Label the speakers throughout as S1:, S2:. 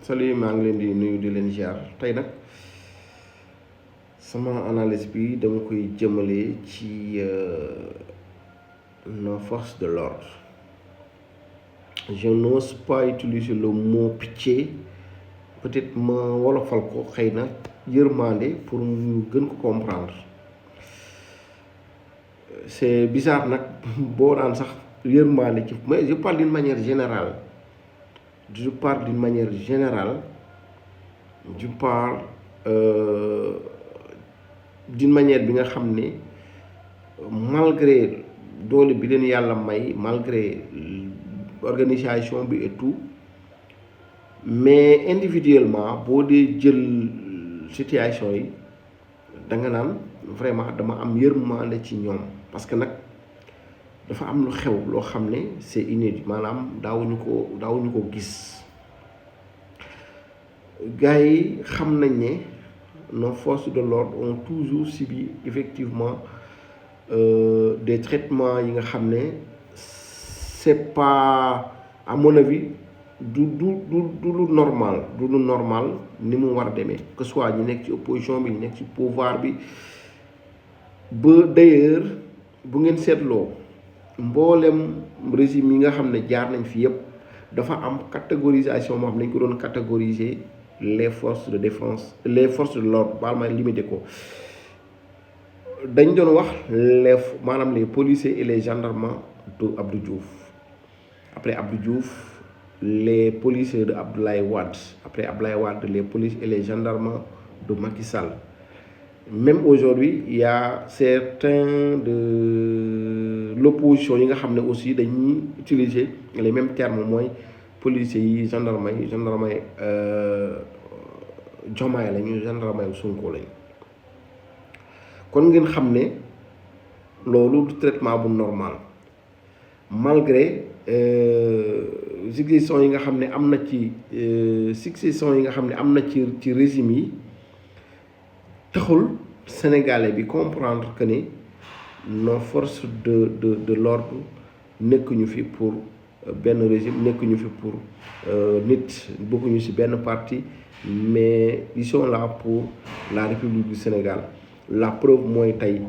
S1: salut maa ngi leen di nuyu di leen ziar tey nag sama analyse bi dama koy jëmale ci nos forces de l'ordre. Je n'ose pas utiliser le mot pitié, peut-être ma wolofal ko xëy na yërmande pour ñu gën ko comprendre. C'est bizarre nag boo daan sax yërmande ci mais je parle d'une manière générale. Je parle d'une manière générale. Je parle d'une manière bi nga xam ne malgré doole bi leen yàlla may malgré organisation bi et tout mais individuellement boo dee jël situation yi da nga naan vraiment dama am yërmande ci ñoom parce que nag dafa am lu xew loo xam ne c'est inédit maanaam daawuñu ko gis gars yi xam nañ ne nos forces de l'ordre ont toujours subi effectivement des traitements yi nga xam ne c'est pas à mon avis du lu normal ni mu war a demee que soit ñu nekk ci opposition bi ñu nekk ci pouvoir bi ba d'ailleurs bu ngeen seetloo mboolem régime yi nga xam ne jaar nañ fi yëpp dafa am catégorisation moo xam ne dañ ko doon catégoriser les forces de défense les forces de l'ordre baal ma limité ko dañ doon wax maanaam les policiers et les gendarmes de Abdou Diouf après Abdou Diouf les policiers de Abdoulaye Wade après Abdoulaye Wade les policiers et les gendarmes de Macky Sall. Même aujourd'hui il y a certains de l'opposition yi nga xam ne aussi dañuy utiliser les mêmes termes mooy policiers yi gendarme yi Diomaye lañu gendarme yi Sonko lañu kon ngeen xam ne loolu du traitement bu normal malgré succession yi nga xam ne am na ci succession yi nga xam ne am na ci régime yi taxul sénégalais bi comprendre que ne nos forces de l'ordre nekkuñu fi pour benn régime nekkuñu fi pour nit bokkuñu ci benn parti mais ils sont là pour la République du Sénégal. La preuve mooy tey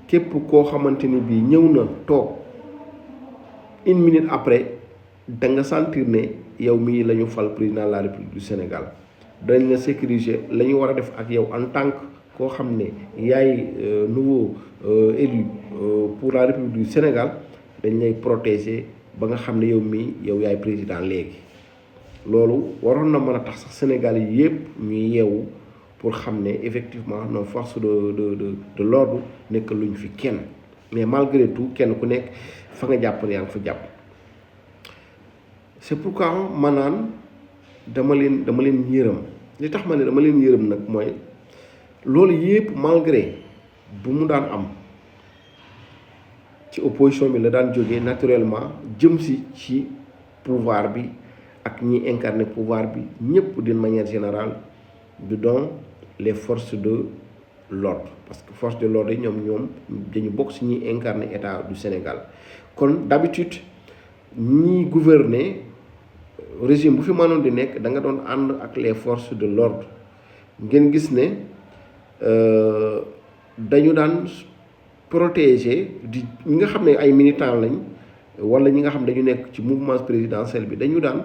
S1: képp koo xamante ni bii ñëw na toog une minute après da nga sentir ne yow mii la ñu fal président de la République du Sénégal dañ la sécuriser la ñu war a def ak yow en tant que koo xam ne yaay nouveau élu pour la République du Sénégal dañ lay protéger ba nga xam ne yow mii yow yaay président léegi loolu waroon na mën a tax sax Sénégal yi yëpp ñuy yeewu pour xam ne effectivement nos forces de l'ordre nekk luñ fi kenn mais malgré tout kenn ku nekk fa nga jàpp ne yaa ngi fa jàpp c'est pourquoi ma naan dama leen yërëm li tax ma ne dama leen yërëm nag mooy loolu yëpp malgré bu mu daan am ci opposition bi la daan jógee naturellement jëm ci pouvoir bi ak ñi incarner pouvoir bi ñëpp d'une manière générale du don les forces de l'ordre parce que forces de l'ordre yi ñoom dañu bokk ci ñi incarner état du Sénégal kon d'habitude ñi gouverner régime bu fi mënoon di nekk da nga doon ànd ak les forces de l'ordre ngeen gis ne dañu daan protéger di ñi nga xam ne ay militants lañ wala ñi nga xam dañu nekk ci mouvement présidentiel bi dañu daan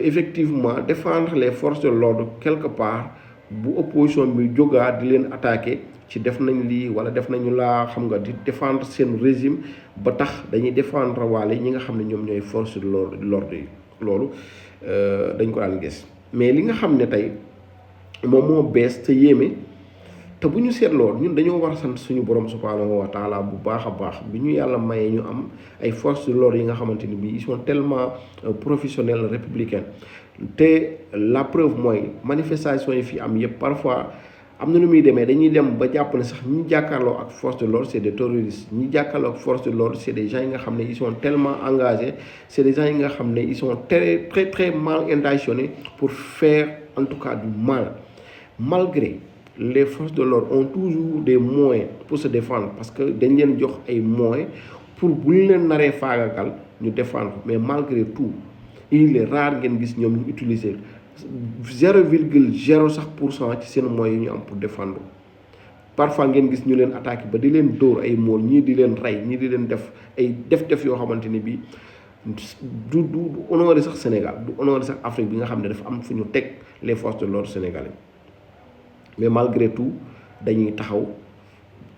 S1: effectivement défendre les forces de l'ordre quelque part bu opposition bi jógaa di leen attaquer ci def nañ lii wala def nañu laa xam nga di défendre seen régime ba tax dañuy défendre waale ñi nga xam ne ñoom ñooy forces de l'ordre yi loolu dañ ko daan gis mais li nga xam ne tey moom moo bees te yéeme te bu ñu seetloo ñun dañoo war a sant suñu borom subhanahu wa taala bu baax a baax bi ñu yàlla mayee ñu am ay forces de l'ordre yi nga xamante ni bii ils sont tellement professionnels républicains te la preuve mooy manifestation yi fi am yëpp parfois am na nu muy demee dañuy dem ba jàpp ne sax ñi jàkkaarloo ak force de l'ordre c'est des terroristes ñi jàkkaarloo ak force de l'ordre c'est des gens yi nga xam ne ils sont tellement engagés c'est des gens yi nga xam ne ils sont très très très mal intentionnés pour faire en tout cas du mal malgré les forces de l'ordre ont toujours des moyens pour se défendre parce que dañ leen jox ay moyens pour bu ñu leen naree faagagal ñu défendre mais malgré tout il est rare ngeen gis ñoom ñu utiliser 0,0 sax pour cent ci seen moyens yi ñu am pour défendre. Parfois ngeen gis ñu leen attaqué ba di leen dóor ay mool ñii di leen rey ñii di leen def ay def yoo xamante ni bii du honoré sax Sénégal, du honoré sax Afrique bi nga xam ne dafa am fu ñu teg les forces de l'ordre sénégalais. Mais malgré tout dañuy taxaw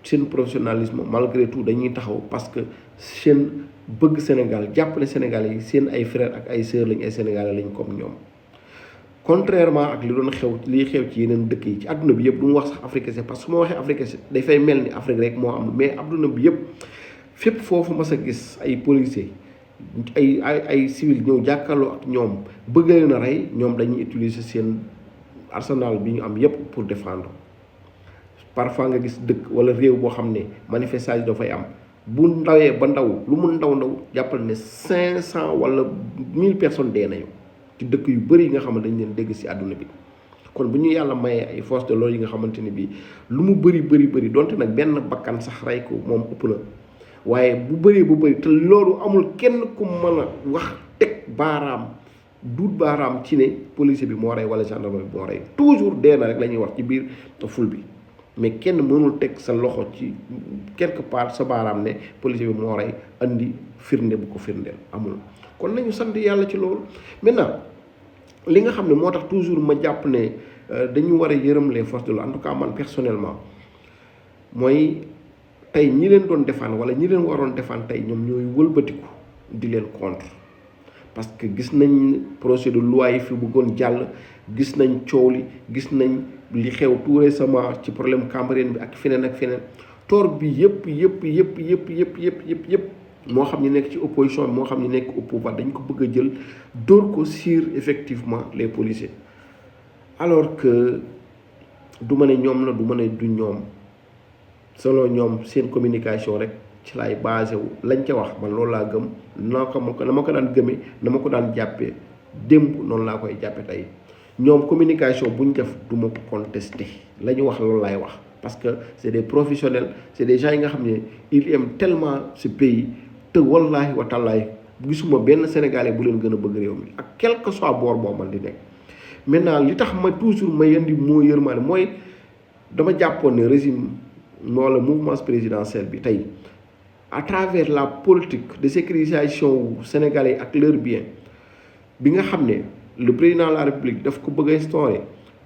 S1: seen professionnalisme, malgré tout dañuy taxaw parce que seen bëgg Sénégal jàppale Sénégalais yi seen ay frères ak ay sœurs lañ, ay Sénégalais lañ comme ñoom. Contrairement ak li doon xew liy xew ci yeneen dëkk yi ci àdduna bi yëpp du mu wax sax Afrique kese, parce que su ma waxee Afrique kese dafay mel ni Afrique rek moo am, mais àdduna bi yëpp fépp foofu mas a gis ay policiers ay civil ñëw jàkkaarloo ak ñoom bëgg leen a rey, ñoom dañuy utiliser seen arsenal bi ñu am yëpp pour défendre. Parfois nga gis dëkk wala réew boo xam ne manifestation dafay am, bu ndawee ba ndaw lu mu ndaw jàppal ne 500 wala 1000 personnes dee nañu ci dëkk yu bëri yi nga xamante dañ leen dégg si àdduna bi. kon bu ñu yàlla mayee ay force de l'ordre yi nga xamante ni bii lu mu bëri donte nag benn bakkan sax rey ko moom ëpp na, waaye bu bëri te loolu amul kenn ku mën a wax teg baaraam duut baaraam ci ne policier bi moo rey wala gendarme bi moo rey. Toujours dee na rek la ñuy wax ci biir ful bi, mais kenn mënul teg sa loxo ci quelque part sa baaraam ne policier bi moo rey andi firnde bu ko firndeel, amul. kon nañu sant yàlla ci loolu. Maintenant li nga xam ne moo tax toujours ma jàpp ne dañu war a yërëm les forces de l'ordre, en tout cas man personnellement, mooy tey ñi leen doon défendre wala ñi leen waroon défendre tey ñoom ñooy wëlbatiku di leen contre. Parce que gis nañ projet de loi yi fi bëggoon jàll, gis nañ coow li, gis nañ li xew tout récemment ci problème Cambérène bi ak feneen tort bi yëpp moo xam ñu nekk ci opposition bi moo xam ñu nekk au pouvoir dañ ko bëgg a jël dóor ko sur effectivement les policiers, alors que du ma ne ñoom la, du ma ne du ñoom, selon ñoom seen communication rek ci laay basé wu lañ ca wax man loolu laa gëm na ma ko daan gëmee na ma ko daan jàppee démb noonu laa koy jàppe tey. ñoom communication buñ def du ma ko contesté, la ñu wax loolu laay wax, parce que c'est des professionnels, c'est des gens yi nga xam ne ils aiment tellement ce pays te wallaahi wa taalaahi gisuma benn Sénégalais bu leen gën a bëgg réew mi ak quel que soit boor boo man di nekk. Maintenant li tax ma toujours ma yëndi moo yërmaane mooy dama jàppoon ne régime wala mouvement présidentiel bi tey à travers la politique de sécurisation sénégalais ak leurs biens bi nga xam ne le président de la République daf ko bëgg a instaurer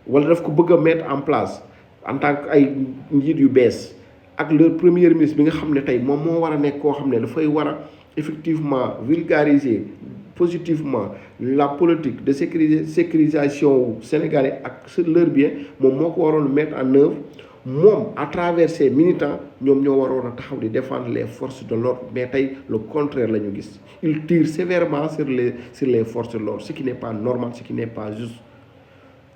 S1: wala daf ko bëgg a mettre en place en tant que ay njiit yu bees ak le premier ministre bi nga xam ne tey moom moo war a nekk koo xam ne dafay war a effectivement vulgariser positivement la politique de sécurisation sénégalais ak leurs biens, moom moo ko waroon mettre en œuvre. Moom à travers ses militants ñoom ñoo waroon a taxaw di défendre les forces de l'ordre, mais tey le contraire la ñu gis. Il tire sévèrement sur les forces de l'ordre, ce qui n'est pas normal, ce qui n'est pas juste.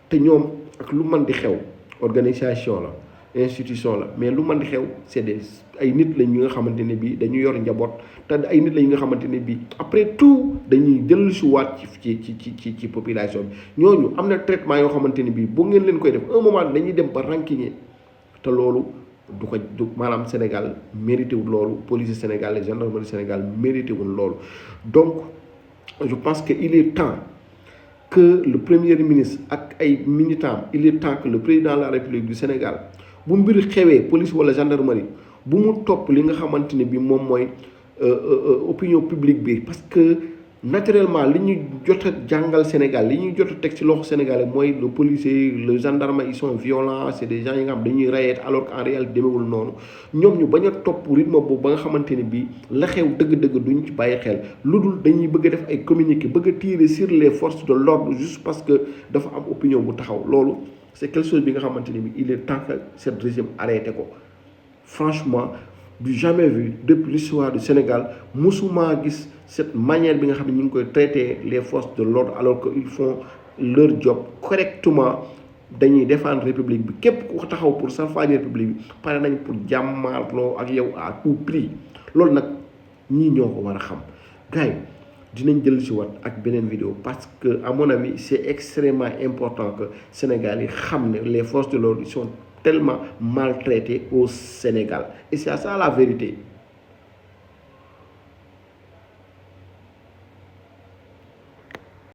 S1: te ñoom ak lu mën di xew organisation la, institution la, mais lu mën di xew c'est ay nit lañ ñi nga xamante ne bii dañu yor njaboot te ay nit lañ nga xamante ne bii après tout dañuy dellusiwaat ci population bi. ñooñu am na traitement yoo xamante ne bii bu ngeen leen koy def un moment dañuy dem ba rancunier. te loolu du maanaam Sénégal mérité wul loolu, police Sénégal, les gendarmerie Sénégal mérité wul loolu. Donc je pense que il est temps que le premier ministre ak ay militants, il est temps que le président de la République du Sénégal bu mbir xewee police wala gendarmerie bu mu topp li nga xamante ne bi moom mooy opinion publique bi, parce que naturellement li ñu jot a jàngal Sénégal, li ñuy jot a teg ci loxo sénégalais mooy le policier, le gendarme, ils sont violents, c'est des gens yi nga xam dañuy rayet, alors qu'en réalité demeewul noonu. ñoom ñu bañ a topp rythme boobu ba nga xamante ne bii la xew dëgg-dëgg duñ ci bàyyi xel, lu dul dañuy bëgg a def ay communiqué, bëgg a tirer sur les forces de l'ordre juste parce que dafa am opinion bu taxaw. Loolu c'est quelque chose bi nga xamante ne bii il est temps que ce régime arrêté ko. Franchement du jamais vu depuis l'histoire du Sénégal musuma gis cette manière bi nga xam ne ñu ngi koy traiter les forces de l'ordre, alors que ils font leur job correctement. Dañuy défendre république bi, képp ku taxaw pour salfaañe république bi pare nañ pour jàmmaarloo ak yow à tout prix. Loolu nag ñii ñoo ko war a xam. Gars yi dinañ jël si waat ak beneen vidéo, parce que à mon avis c'est extrêmement important que Sénégal yi xam ne les forces de l'ordre sont tellement maltraités au Sénégal, et c'est ça la vérité.